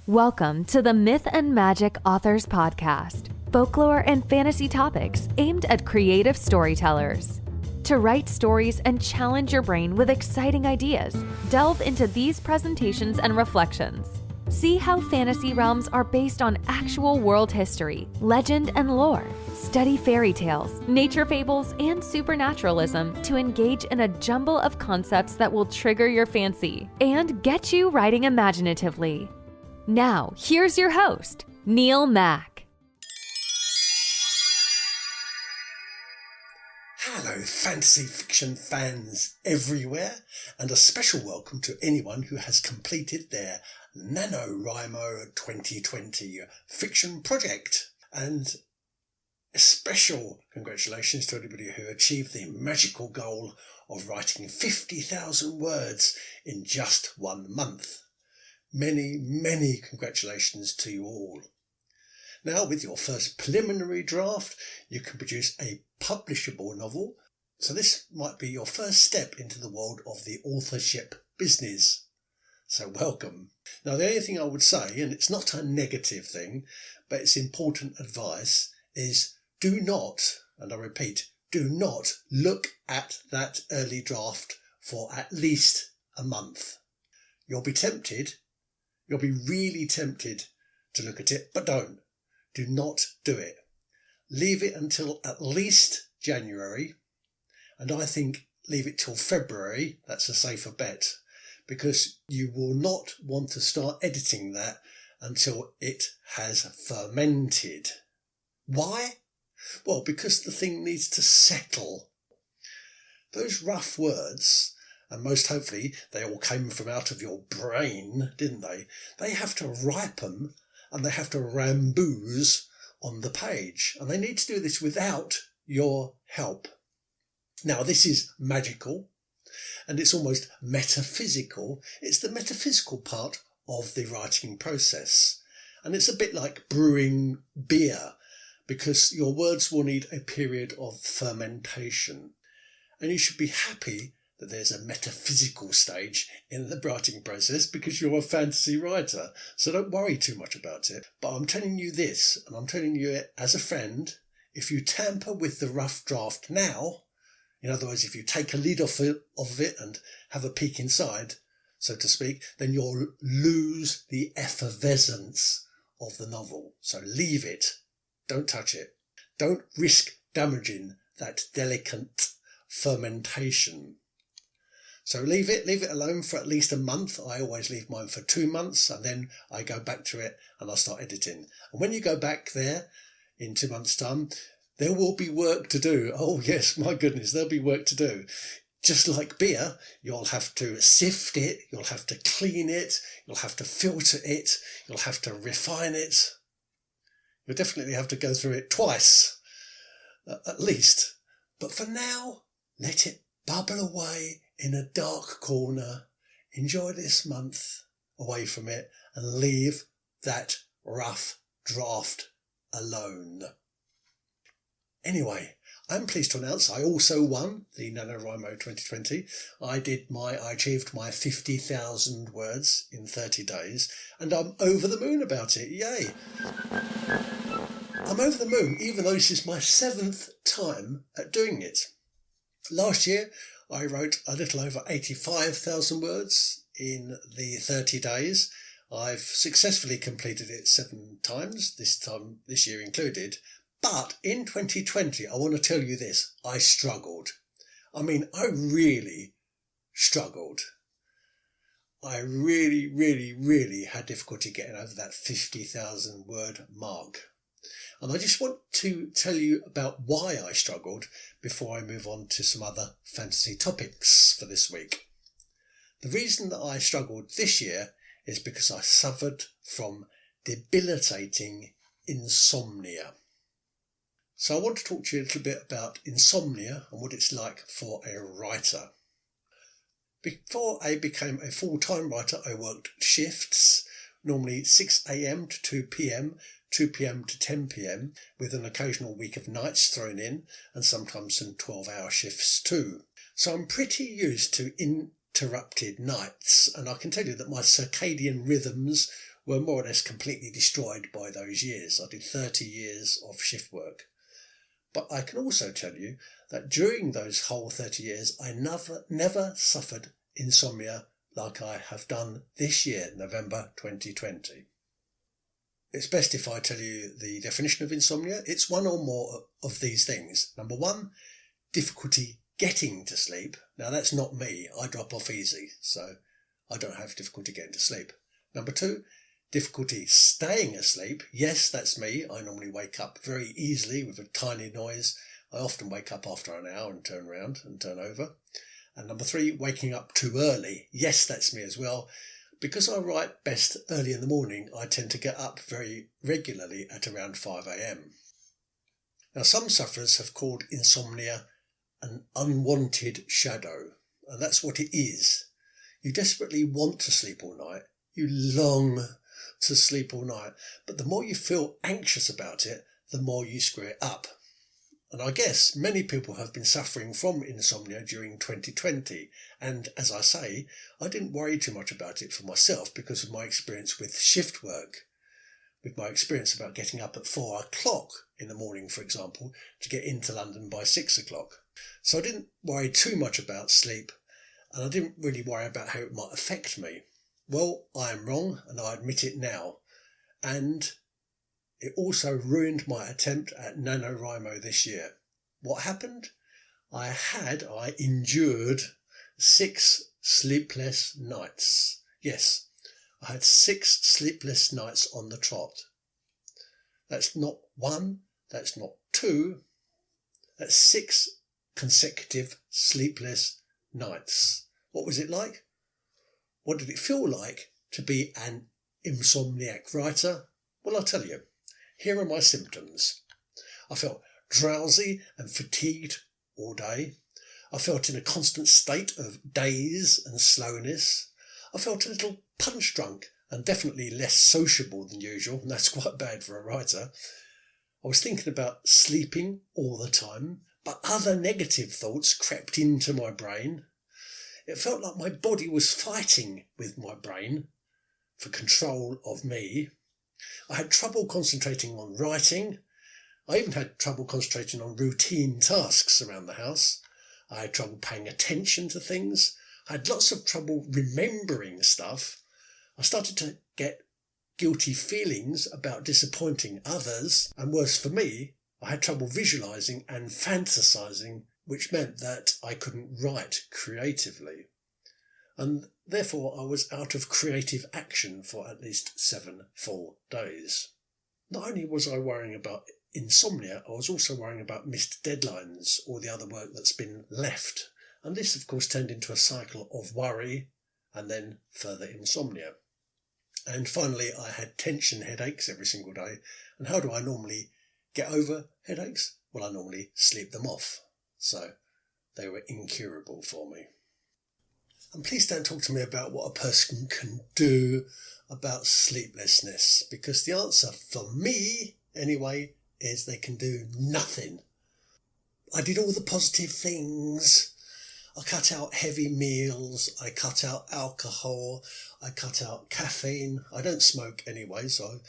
Welcome to the Myth and Magic Authors Podcast, folklore and fantasy topics aimed at creative storytellers. To write stories and challenge your brain with exciting ideas, delve into these presentations and reflections. See how fantasy realms are based on actual world history, legend, and lore. Study fairy tales, nature fables, and supernaturalism to engage in a jumble of concepts that will trigger your fancy and get you writing imaginatively. Now, here's your host, Neil Mack. Hello, fantasy fiction fans everywhere, and a special welcome to anyone who has completed their NaNoWriMo 2020 fiction project. And a special congratulations to anybody who achieved the magical goal of writing 50,000 words in just 1 month. Many congratulations to you all. Now, with your first preliminary draft, you can produce a publishable novel. So this might be your first step into the world of the authorship business. So welcome. Now, the only thing I would say, and it's not a negative thing, but it's important advice, is do not, and I repeat, do not look at that early draft for at least a month. You'll be tempted. You'll be really tempted to look at it, but don't. Do not do it. Leave it until at least January, and I think leave it till February. That's a safer bet, because you will not want to start editing that until it has fermented. Why? Well, because the thing needs to settle. Those rough words, and most hopefully they all came from out of your brain, didn't they? They have to ripen and they have to rambooze on the page. And they need to do this without your help. Now, this is magical and it's almost metaphysical. It's the metaphysical part of the writing process. And it's a bit like brewing beer, because your words will need a period of fermentation. And you should be happy that there's a metaphysical stage in the writing process, because you're a fantasy writer. So don't worry too much about it. But I'm telling you this, and I'm telling you it as a friend, if you tamper with the rough draft now, in other words, if you take a lid off of it and have a peek inside, so to speak, then you'll lose the effervescence of the novel. So leave it. Don't touch it. Don't risk damaging that delicate fermentation. So leave it alone for at least a month. I always leave mine for 2 months, and then I go back to it and I start editing. And when you go back there in 2 months' time, there will be work to do. Oh yes, my goodness, there'll be work to do. Just like beer, you'll have to sift it, you'll have to clean it, you'll have to filter it, you'll have to refine it. You'll definitely have to go through it twice, at least. But for now, let it bubble away in a dark corner. Enjoy this month away from it and leave that rough draft alone. Anyway, I'm pleased to announce I also won the NaNoWriMo 2020. I achieved my 50,000 words in 30 days, and I'm over the moon about it. Yay! I'm over the moon, even though this is my 7th time at doing it. Last year, I wrote a little over 85,000 words in the 30 days. I've successfully completed it 7 times, this year included. But in 2020, I want to tell you this, I struggled. I mean, I really struggled. I really had difficulty getting over that 50,000 word mark. And I just want to tell you about why I struggled before I move on to some other fantasy topics for this week. The reason that I struggled this year is because I suffered from debilitating insomnia. So I want to talk to you a little bit about insomnia and what it's like for a writer. Before I became a full-time writer, I worked shifts, normally 6 a.m. to 2 p.m, 2 p.m. to 10 p.m, with an occasional week of nights thrown in, and sometimes some 12-hour shifts too. So I'm pretty used to interrupted nights, and I can tell you that my circadian rhythms were more or less completely destroyed by those years. I did 30 years of shift work. But I can also tell you that during those whole 30 years, I never suffered insomnia like I have done this year, November 2020. It's best if I tell you the definition of insomnia. It's one or more of these things. Number one, difficulty getting to sleep. Now that's not me. I drop off easy, so I don't have difficulty getting to sleep. Number two, difficulty staying asleep. Yes, that's me. I normally wake up very easily with a tiny noise. I often wake up after an hour and turn around and turn over. And number three, waking up too early. Yes, that's me as well. Because I write best early in the morning, I tend to get up very regularly at around 5 a.m. Now, some sufferers have called insomnia an unwanted shadow, and that's what it is. You desperately want to sleep all night. You long to sleep all night, but the more you feel anxious about it, the more you screw it up. And I guess many people have been suffering from insomnia during 2020. And as I say, I didn't worry too much about it for myself because of my experience with shift work, with my experience about getting up at 4 o'clock in the morning, for example, to get into London by 6 o'clock. So I didn't worry too much about sleep, and I didn't really worry about how it might affect me. Well, I am wrong, and I admit it now. And it also ruined my attempt at NaNoWriMo this year. What happened? I endured 6 sleepless nights. Yes, I had 6 sleepless nights on the trot. That's not 1, that's not 2, that's 6 consecutive sleepless nights. What was it like? What did it feel like to be an insomniac writer? Well, I'll tell you. Here are my symptoms. I felt drowsy and fatigued all day. I felt in a constant state of daze and slowness. I felt a little punch drunk and definitely less sociable than usual, and that's quite bad for a writer. I was thinking about sleeping all the time, but other negative thoughts crept into my brain. It felt like my body was fighting with my brain for control of me. I had trouble concentrating on writing. I even had trouble concentrating on routine tasks around the house. I had trouble paying attention to things. I had lots of trouble remembering stuff. I started to get guilty feelings about disappointing others. And worse for me, I had trouble visualising and fantasising, which meant that I couldn't write creatively. And therefore I was out of creative action for at least 7 full days. Not only was I worrying about insomnia, I was also worrying about missed deadlines or the other work that's been left. And this, of course, turned into a cycle of worry and then further insomnia. And finally, I had tension headaches every single day. And how do I normally get over headaches? Well, I normally sleep them off. So they were incurable for me. And please don't talk to me about what a person can do about sleeplessness, because the answer for me, anyway, is they can do nothing. I did all the positive things. I cut out heavy meals. I cut out alcohol. I cut out caffeine. I don't smoke anyway, so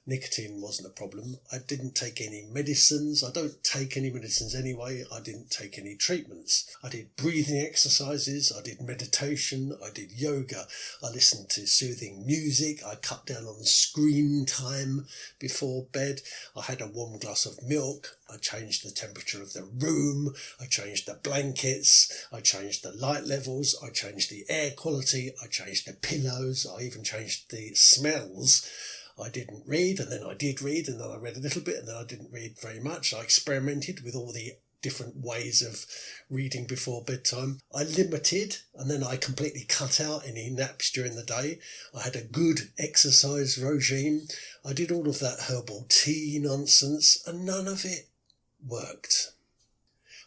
nicotine wasn't a problem. I didn't take any medicines. I don't take any medicines anyway. I didn't take any treatments. I did breathing exercises. I did meditation. I did yoga. I listened to soothing music. I cut down on screen time before bed. I had a warm glass of milk. I changed the temperature of the room. I changed the blankets. I changed the light levels. I changed the air quality. I changed the pillows. I even changed the smells. I didn't read, and then I did read, and then I read a little bit, and then I didn't read very much. I experimented with all the different ways of reading before bedtime. I limited, and then I completely cut out any naps during the day. I had a good exercise regime. I did all of that herbal tea nonsense, and none of it worked.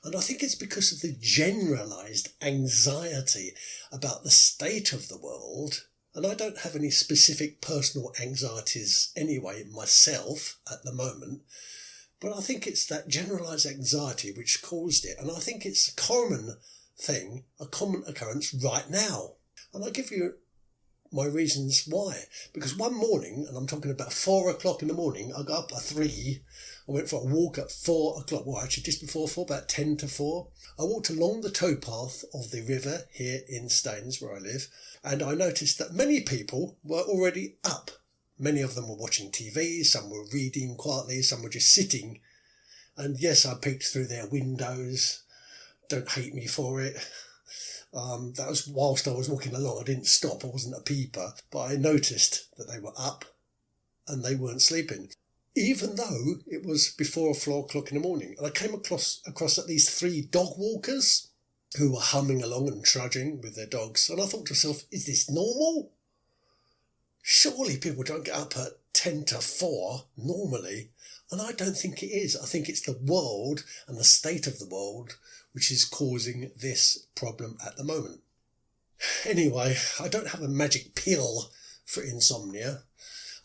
And I think it's because of the generalised anxiety about the state of the world. And I don't have any specific personal anxieties anyway myself at the moment, but I think it's that generalised anxiety which caused it. And I think it's a common thing, a common occurrence right now. And I'll give you my reasons why. Because one morning, and I'm talking about 4 o'clock in the morning, I got up at 3. I went for a walk at 4 o'clock. Well, actually just before 4, about 10 to 4. I walked along the towpath of the river here in Staines, where I live, and I noticed that many people were already up. Many of them were watching TV, some were reading quietly, some were just sitting. And yes, I peeked through their windows. Don't hate me for it. That was whilst I was walking along. I didn't stop. I wasn't a peeper. But I noticed that they were up and they weren't sleeping, even though it was before 4 o'clock in the morning. And I came across at least 3 dog walkers who were humming along and trudging with their dogs. And I thought to myself, is this normal? Surely people don't get up at 10 to 4 normally. And I don't think it is. I think it's the world and the state of the world which is causing this problem at the moment. Anyway, I don't have a magic pill for insomnia.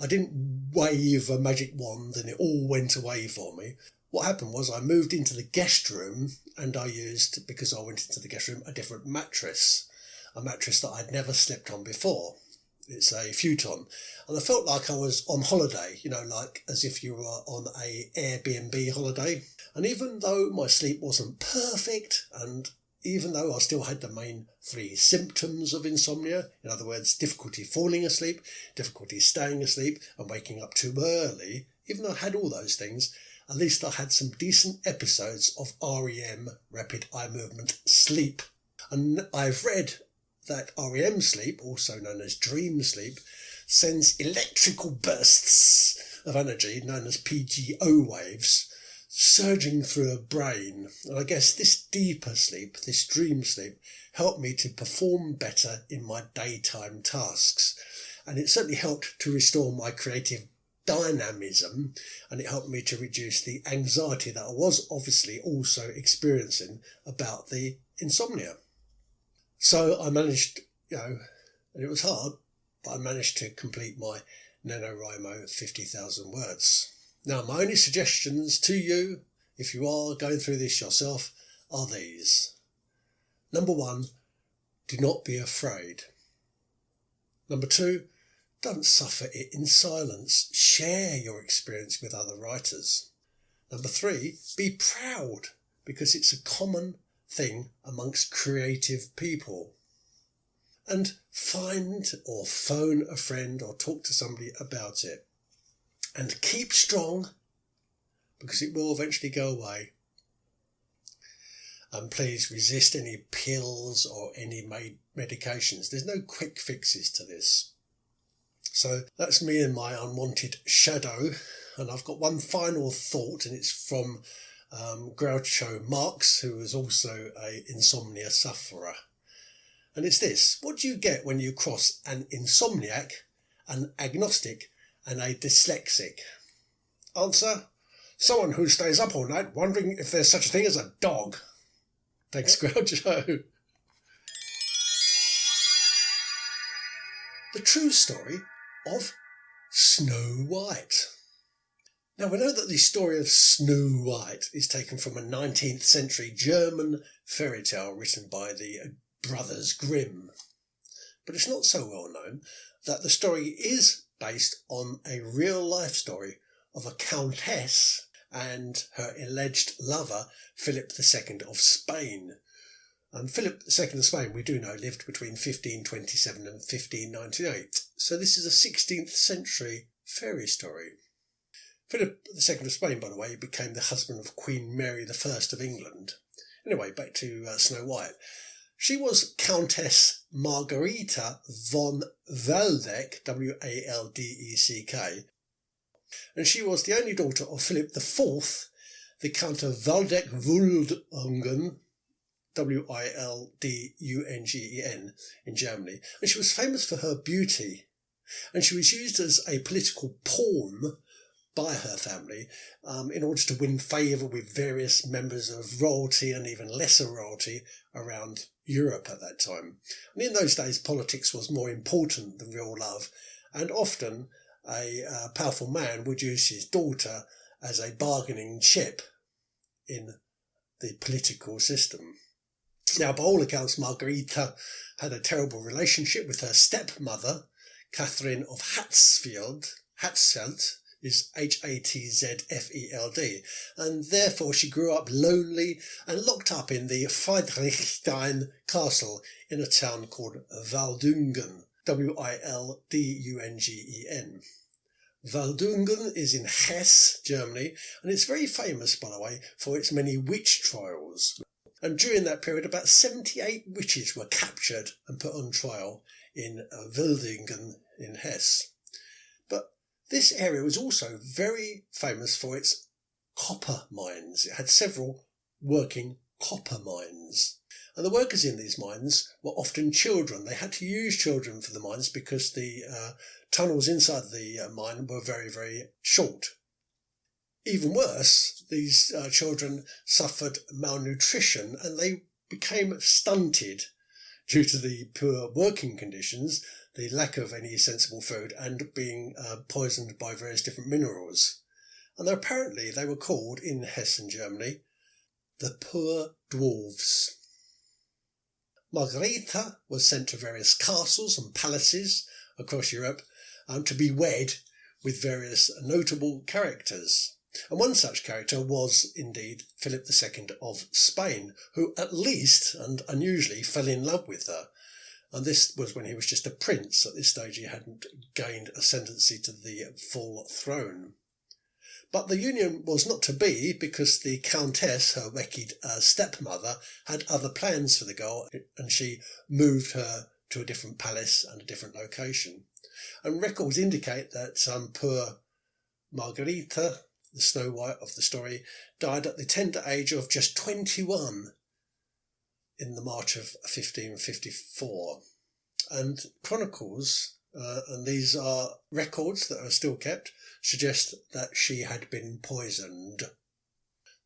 I didn't wave a magic wand and it all went away for me. What happened was I moved into the guest room and I used, because I went into the guest room, a different mattress. A mattress that I'd never slept on before. It's a futon. And I felt like I was on holiday, like as if you were on a Airbnb holiday. And even though my sleep wasn't perfect, and even though I still had the main 3 symptoms of insomnia, in other words, difficulty falling asleep, difficulty staying asleep, and waking up too early, even though I had all those things, at least I had some decent episodes of REM, rapid eye movement sleep. And I've read that REM sleep, also known as dream sleep, sends electrical bursts of energy, known as PGO waves, surging through a brain. And I guess this deeper sleep, this dream sleep, helped me to perform better in my daytime tasks. And it certainly helped to restore my creative dynamism, and it helped me to reduce the anxiety that I was obviously also experiencing about the insomnia. So I managed, and it was hard, but I managed to complete my NaNoWriMo 50,000 words. Now, my only suggestions to you, if you are going through this yourself, are these. Number 1, do not be afraid. Number 2, don't suffer it in silence. Share your experience with other writers. Number 3, be proud, because it's a common thing amongst creative people. And find or phone a friend or talk to somebody about it. And keep strong, because it will eventually go away. And please resist any pills or any medications. There's no quick fixes to this. So that's me and my unwanted shadow. And I've got one final thought, and it's from Groucho Marx, who was also an insomnia sufferer. And it's this: what do you get when you cross an insomniac, an agnostic, and a dyslexic? Answer: someone who stays up all night wondering if there's such a thing as a dog. Thanks, Groucho. The true story of Snow White. Now, we know that the story of Snow White is taken from a 19th century German fairy tale written by the Brothers Grimm. But it's not so well known that the story is based on a real-life story of a countess and her alleged lover, Philip II of Spain. And Philip II of Spain, we do know, lived between 1527 and 1598. So this is a 16th century fairy story. Philip II of Spain, by the way, became the husband of Queen Mary I of England. Anyway, back to Snow White. She was Countess Margareta von Waldeck, Waldeck, and she was the only daughter of Philip IV, the Count of Waldeck-Wulfungen, Wildungen, in Germany, and she was famous for her beauty, and she was used as a political pawn by her family in order to win favour with various members of royalty and even lesser royalty around Europe at that time. And in those days, politics was more important than real love, and often a powerful man would use his daughter as a bargaining chip in the political system. Now, by all accounts, Margarita had a terrible relationship with her stepmother, Catherine of Hatzfeld is Hatzfeld, and therefore she grew up lonely and locked up in the Friedrichstein castle in a town called Waldungen, Wildungen. Waldungen is in Hesse, Germany, and it's very famous, by the way, for its many witch trials. And during that period, about 78 witches were captured and put on trial in Wildungen in Hesse. But this area was also very famous for its copper mines. It had several working copper mines. And the workers in these mines were often children. They had to use children for the mines because the tunnels inside the mine were very, very short. Even worse, these children suffered malnutrition and they became stunted due to the poor working conditions, the lack of any sensible food, and being poisoned by various different minerals. And apparently they were called, in Hessen, Germany, the poor dwarves. Margarita was sent to various castles and palaces across Europe to be wed with various notable characters. And one such character was indeed Philip II of Spain, who at least and unusually fell in love with her. And this was when he was just a prince. At this stage he hadn't gained ascendancy to the full throne. But the union was not to be because the Countess, her wicked stepmother, had other plans for the girl, and she moved her to a different palace and a different location. And records indicate that poor Margarita, the Snow White of the story, died at the tender age of just 21 in the March of 1554. And chronicles, and these are records that are still kept, suggest that she had been poisoned.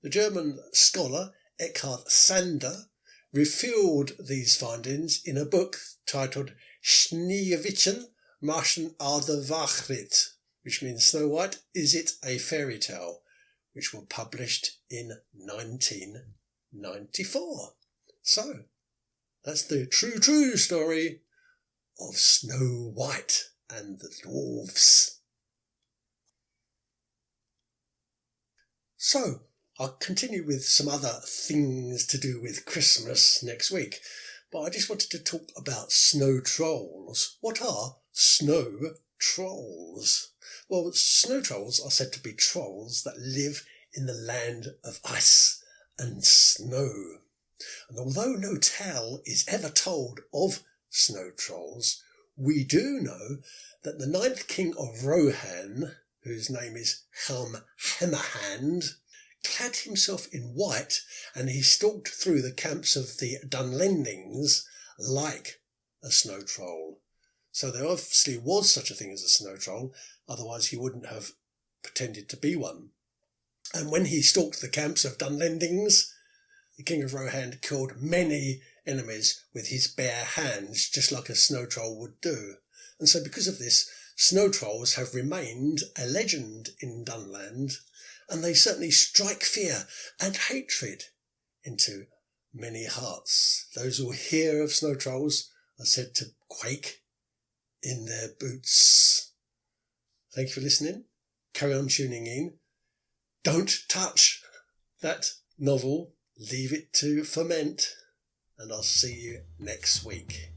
The German scholar Eckhard Sander revealed these findings in a book titled Schneewittchen Märchen oder Wahrheit, which means Snow White, Is It a Fairy Tale?, which were published in 1994. So, that's the true story of Snow White and the dwarves. So, I'll continue with some other things to do with Christmas next week, but I just wanted to talk about snow trolls. What are snow trolls? Well, snow trolls are said to be trolls that live in the land of ice and snow. And although no tale is ever told of snow trolls, we do know that the 9th king of Rohan, whose name is Helm Hammerhand, clad himself in white, and he stalked through the camps of the Dunlendings like a snow troll. So there obviously was such a thing as a snow troll, otherwise he wouldn't have pretended to be one. And when he stalked the camps of Dunlendings, the king of Rohan killed many enemies with his bare hands, just like a snow troll would do. And so because of this, snow trolls have remained a legend in Dunland, and they certainly strike fear and hatred into many hearts. Those who hear of snow trolls are said to quake in their boots. Thank you for listening. Carry on tuning in. Don't touch that novel. Leave it to ferment. And I'll see you next week.